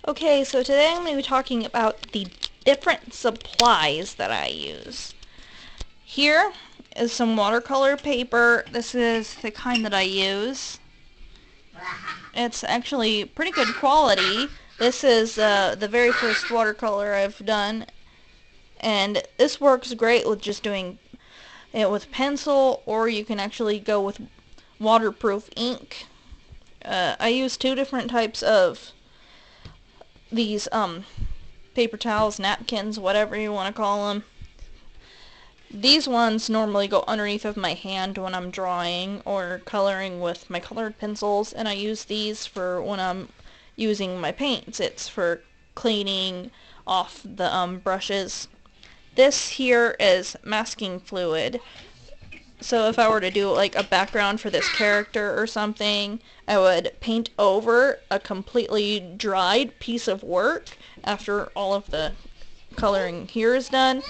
Okay, so today I'm going to be talking about the different supplies that I use. Here is some watercolor paper. This is the kind that I use. It's actually pretty good quality. This is the very first watercolor I've done, and this works great with just doing it with pencil, or you can actually go with waterproof ink. I use two different types of these paper towels, napkins, whatever you want to call them. These ones normally go underneath of my hand when I'm drawing or coloring with my colored pencils, and I use these for when I'm using my paints. It's for cleaning off the brushes. This here is masking fluid. So if I were to do like a background for this character or something, I would paint over a completely dried piece of work after all of the coloring here is done.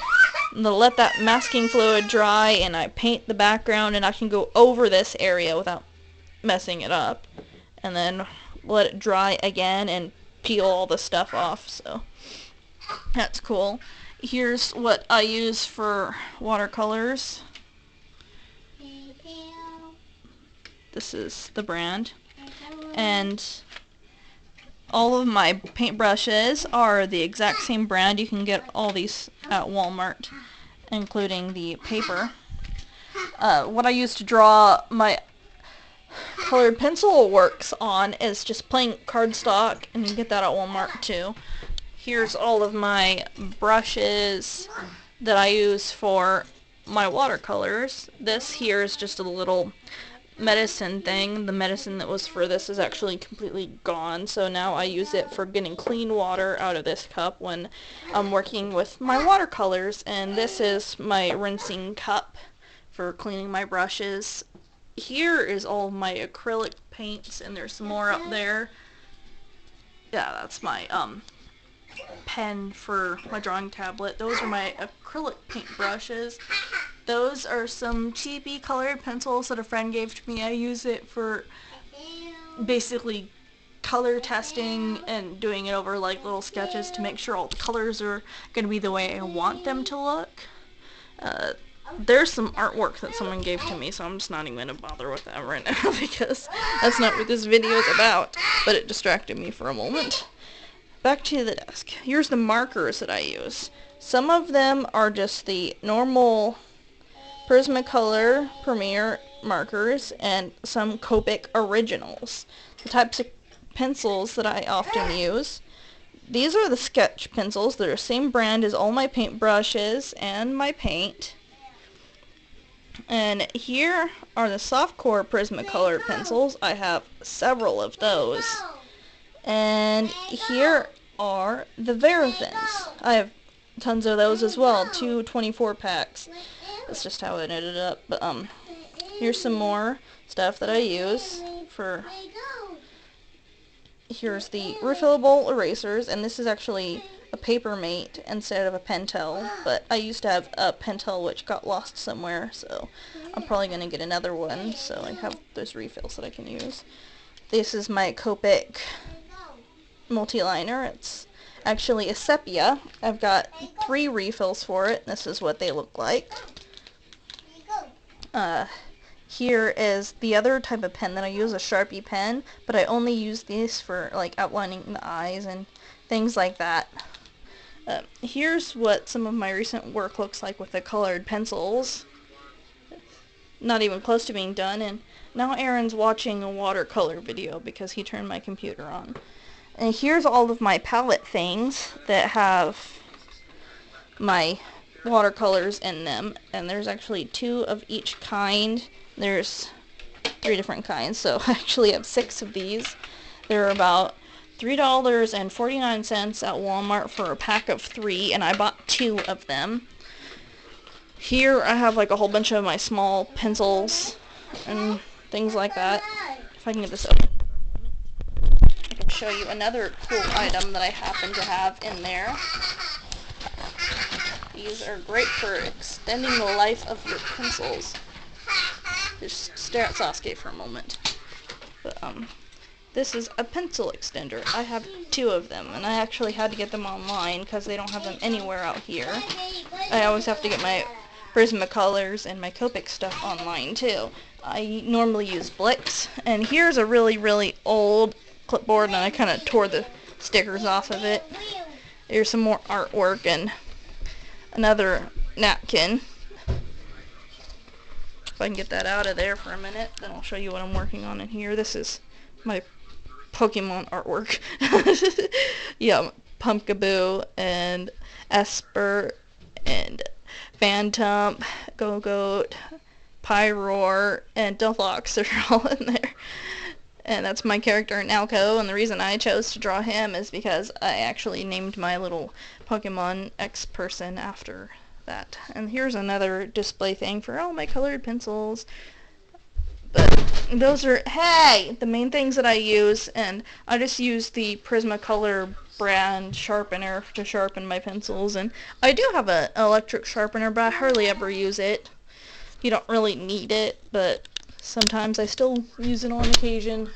And let that masking fluid dry, and I paint the background, and I can go over this area without messing it up, and then let it dry again and peel all the stuff off. So that's cool. Here's what I use for watercolors. This is the brand, and all of my paintbrushes are the exact same brand. You can get all these at Walmart, including the paper. What I use to draw my colored pencil works on is just plain cardstock, and you can get that at Walmart too. Here's all of my brushes that I use for my watercolors. This here is just a little medicine thing. The medicine that was for this is actually completely gone, so now I use it for getting clean water out of this cup when I'm working with my watercolors. And this is my rinsing cup for cleaning my brushes. Here is all my acrylic paints, and there's some more up there. Yeah, that's my pen for my drawing tablet. Those are my acrylic paint brushes. Those are some cheapy colored pencils that a friend gave to me. I use it for basically color testing and doing it over like little sketches to make sure all the colors are going to be the way I want them to look. There's some artwork that someone gave to me, so I'm just not even going to bother with that right now because that's not what this video is about, but it distracted me for a moment. Back to the desk. Here's the markers that I use. Some of them are just the normal Prismacolor Premier markers and some Copic originals. The types of pencils that I often use. These are the sketch pencils. They're the same brand as all my paintbrushes and my paint. And here are the softcore Prismacolor pencils. I have several of those. And here are the Verithins. I have tons of those as well, 2 24 packs. That's just how it ended up. But here's some more stuff that I use for. Here's the refillable erasers, and this is actually a Papermate instead of a Pentel, but I used to have a Pentel which got lost somewhere, so I'm probably going to get another one, so I have those refills that I can use. This is my Copic multi-liner. It's actually a sepia. I've got 3 refills for it. This is what they look like. Here is the other type of pen that I use, a Sharpie pen, but I only use these for like outlining the eyes and things like that. Here's what some of my recent work looks like with the colored pencils. Not even close to being done, and now Aaron's watching a watercolor video because he turned my computer on. And here's all of my palette things that have my watercolors in them, and there's actually 2 of each kind. There's 3 different kinds, so I actually have 6 of these. They're about $3.49 at Walmart for a pack of 3, and I bought 2 of them. Here I have like a whole bunch of my small pencils and things like that. If I can get this open for a moment, I can show you another cool item that I happen to have in there. These are great for extending the life of your pencils. Just stare at Sasuke for a moment. But This is a pencil extender. I have 2 of them, and I actually had to get them online because they don't have them anywhere out here. I always have to get my Prismacolors and my Copic stuff online too. I normally use Blix, and here's a really, really old clipboard, and I kind of tore the stickers off of it. Here's some more artwork and another napkin. If I can get that out of there for a minute, then I'll show you what I'm working on in here. This is my Pokemon artwork. Yeah, Pumpkaboo and Esper and Phantom, Go-Goat, Pyroar, and Deluxe are all in there. And that's my character Nalco, and the reason I chose to draw him is because I actually named my little Pokemon X person after that. And here's another display thing for all my colored pencils. But those are, hey, the main things that I use, and I just use the Prismacolor brand sharpener to sharpen my pencils, and I do have an electric sharpener, but I hardly ever use it. You don't really need it, but sometimes I still use it on occasion.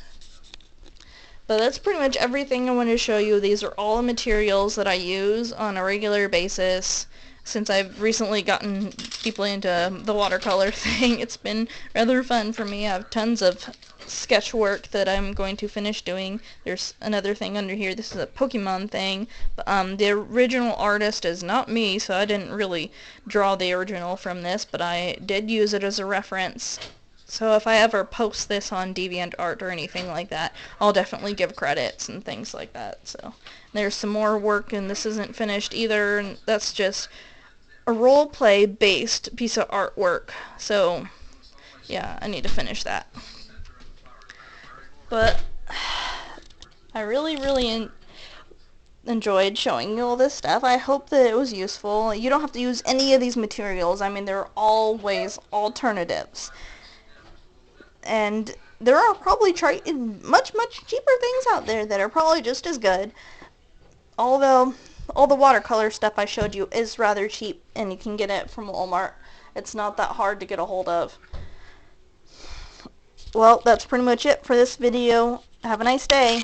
But that's pretty much everything I want to show you. These are all the materials that I use on a regular basis. Since I've recently gotten deeply into the watercolor thing, it's been rather fun for me. I have tons of sketch work that I'm going to finish doing. There's another thing under here. This is a Pokemon thing. But, the original artist is not me, so I didn't really draw the original from this, but I did use it as a reference. So if I ever post this on DeviantArt or anything like that, I'll definitely give credits and things like that. So there's some more work, and this isn't finished either, and that's just a role-play based piece of artwork. So yeah, I need to finish that. But I really enjoyed showing you all this stuff. I hope that it was useful. You don't have to use any of these materials. I mean, there are always alternatives. And there are probably much cheaper things out there that are probably just as good. Although all the watercolor stuff I showed you is rather cheap, and you can get it from Walmart. It's not that hard to get a hold of. Well, that's pretty much it for this video. Have a nice day.